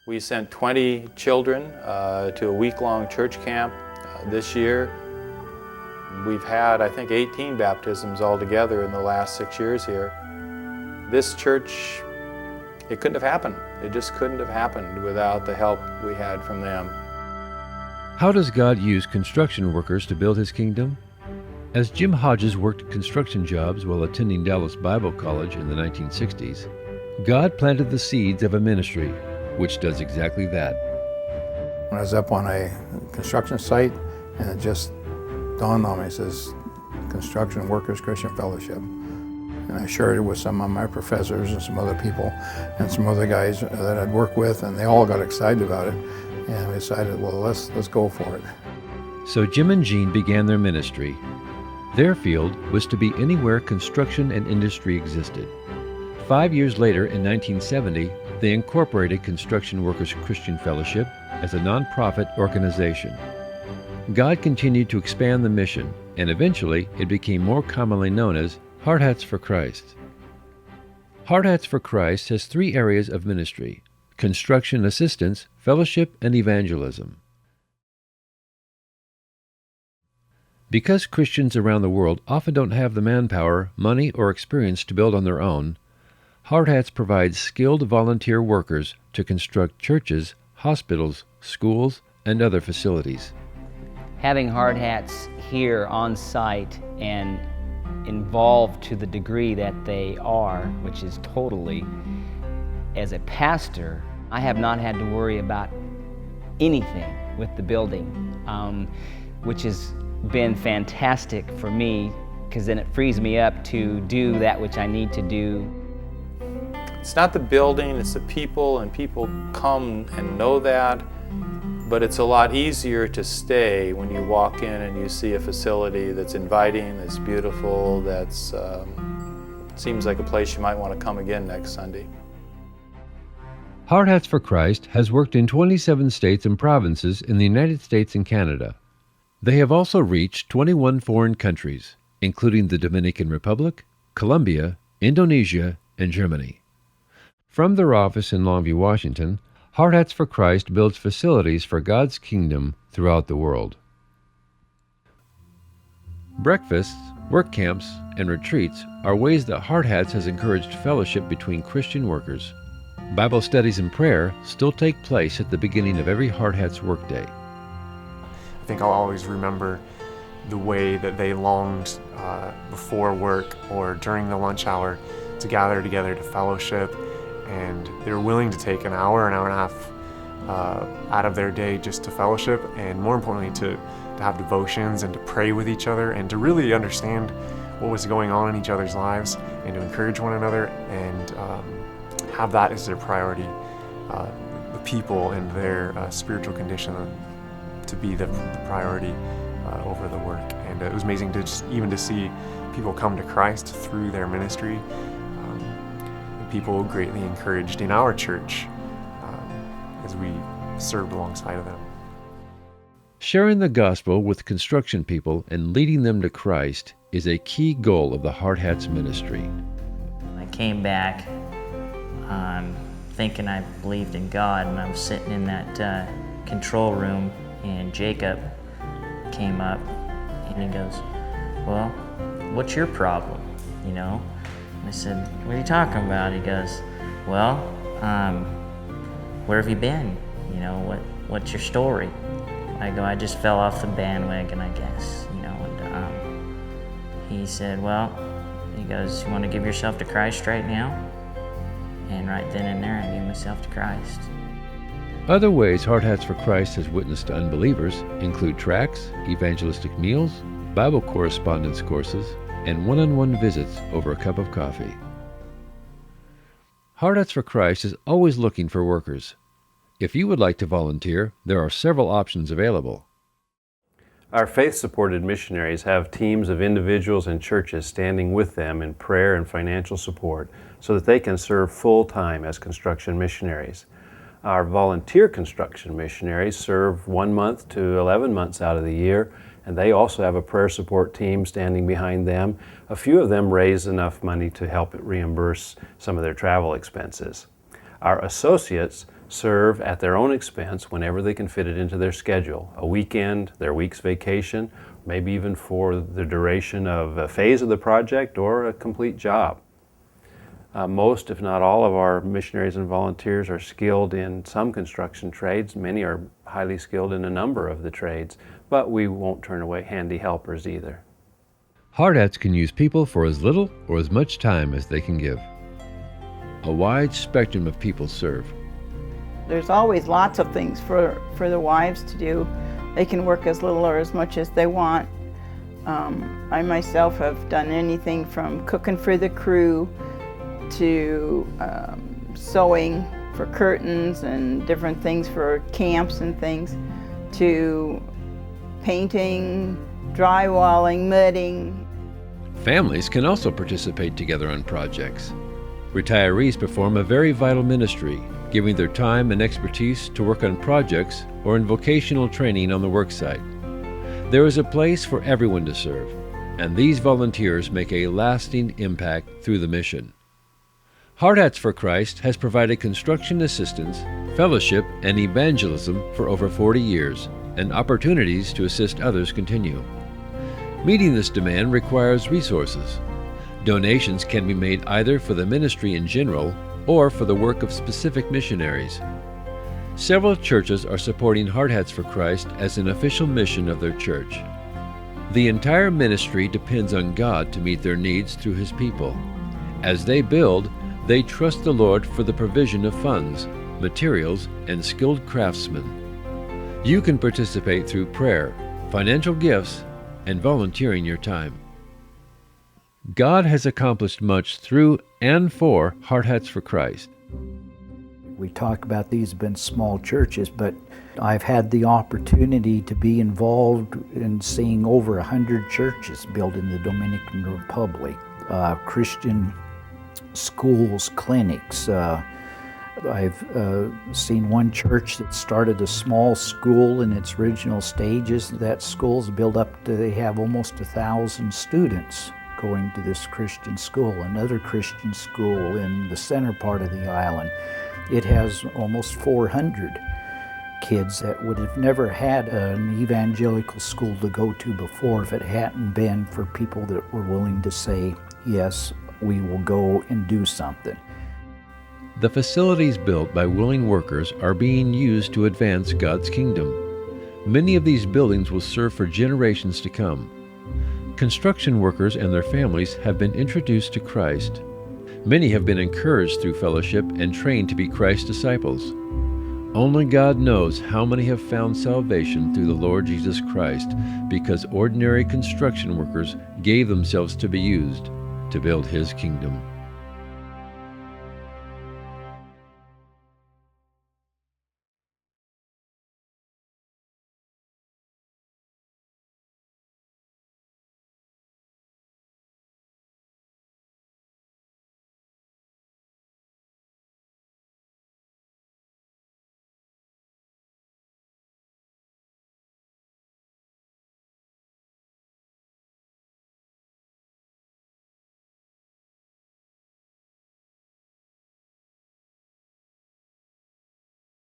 We sent 20 children to a week-long church camp this year. We've had, I think, 18 baptisms altogether in the last 6 years here. This church, it couldn't have happened. It just couldn't have happened without the help we had from them. How does God use construction workers to build His kingdom? As Jim Hodges worked construction jobs while attending Dallas Bible College in the 1960s, God planted the seeds of a ministry which does exactly that. When I was up on a construction site, and it just dawned on me, it says Construction Workers Christian Fellowship. And I shared it with some of my professors and some other people and some other guys that I'd worked with, and they all got excited about it. And we decided, well, let's go for it. So Jim and Jean began their ministry. Their field was to be anywhere construction and industry existed. 5 years later, in 1970, they incorporated Construction Workers Christian Fellowship as a nonprofit organization. God continued to expand the mission, and eventually it became more commonly known as Hard Hats for Christ. Hard Hats for Christ has 3 areas of ministry: construction assistance, fellowship, and evangelism. Because Christians around the world often don't have the manpower, money, or experience to build on their own, Hard Hats provides skilled volunteer workers to construct churches, hospitals, schools, and other facilities. Having Hard Hats here on site and involved to the degree that they are, which is totally, as a pastor, I have not had to worry about anything with the building, which has been fantastic for me, because then it frees me up to do that which I need to do. It's not the building, it's the people, and people come and know that, but it's a lot easier to stay when you walk in and you see a facility that's inviting, that's beautiful, that's seems like a place you might want to come again next Sunday. Hard Hats for Christ has worked in 27 states and provinces in the United States and Canada. They have also reached 21 foreign countries, including the Dominican Republic, Colombia, Indonesia, and Germany. From their office in Longview, Washington, Hard Hats for Christ builds facilities for God's kingdom throughout the world. Breakfasts, work camps, and retreats are ways that Hard Hats has encouraged fellowship between Christian workers. Bible studies and prayer still take place at the beginning of every Hard Hats workday. I think I'll always remember the way that they longed before work or during the lunch hour to gather together to fellowship, and they were willing to take an hour and a half out of their day just to fellowship, and more importantly to have devotions and to pray with each other and to really understand what was going on in each other's lives and to encourage one another and have that as their priority, the people and their spiritual condition to be the priority over the work. And it was amazing to even to see people come to Christ through their ministry. People greatly encouraged in our church as we served alongside of them. Sharing the gospel with construction people and leading them to Christ is a key goal of the Hard Hats ministry. I came back thinking I believed in God, and I was sitting in that control room, and Jacob came up and he goes, "Well, what's your problem, you know?" I said, "What are you talking about?" He goes, "Well, where have you been? You know, what's your story?" I go, "I just fell off the bandwagon, I guess, you know." And he said, "Well," he goes, "you want to give yourself to Christ right now?" And right then and there, I gave myself to Christ. Other ways Hard Hats for Christ has witnessed to unbelievers include tracts, evangelistic meals, Bible correspondence courses, and one-on-one visits over a cup of coffee. Hard Hats for Christ is always looking for workers. If you would like to volunteer, there are several options available. Our faith-supported missionaries have teams of individuals and churches standing with them in prayer and financial support so that they can serve full-time as construction missionaries. Our volunteer construction missionaries serve 1 month to 11 months out of the year, and they also have a prayer support team standing behind them. A few of them raise enough money to help reimburse some of their travel expenses. Our associates serve at their own expense whenever they can fit it into their schedule. A weekend, their week's vacation, maybe even for the duration of a phase of the project or a complete job. Most, if not all, of our missionaries and volunteers are skilled in some construction trades. Many are highly skilled in a number of the trades, but we won't turn away handy helpers either. Hard hats can use people for as little or as much time as they can give. A wide spectrum of people serve. There's always lots of things for the wives to do. They can work as little or as much as they want. I myself have done anything from cooking for the crew to sewing for curtains and different things for camps and things, to painting, drywalling, mudding. Families can also participate together on projects. Retirees perform a very vital ministry, giving their time and expertise to work on projects or in vocational training on the worksite. There is a place for everyone to serve, and these volunteers make a lasting impact through the mission. Hard Hats for Christ has provided construction assistance, fellowship, and evangelism for over 40 years, and opportunities to assist others continue. Meeting this demand requires resources. Donations can be made either for the ministry in general or for the work of specific missionaries. Several churches are supporting Hard Hats for Christ as an official mission of their church. The entire ministry depends on God to meet their needs through His people. As they build, they trust the Lord for the provision of funds, materials, and skilled craftsmen. You can participate through prayer, financial gifts, and volunteering your time. God has accomplished much through and for Hard Hats for Christ. We talk about these have been small churches, but I've had the opportunity to be involved in seeing over 100 churches built in the Dominican Republic, Christian schools, clinics. I've seen one church that started a small school in its original stages. That school's built up to, they have almost 1,000 students going to this Christian school. Another Christian school in the center part of the island, it has almost 400 kids that would have never had an evangelical school to go to before if it hadn't been for people that were willing to say, yes, we will go and do something. The facilities built by willing workers are being used to advance God's kingdom. Many of these buildings will serve for generations to come. Construction workers and their families have been introduced to Christ. Many have been encouraged through fellowship and trained to be Christ's disciples. Only God knows how many have found salvation through the Lord Jesus Christ because ordinary construction workers gave themselves to be used to build His kingdom.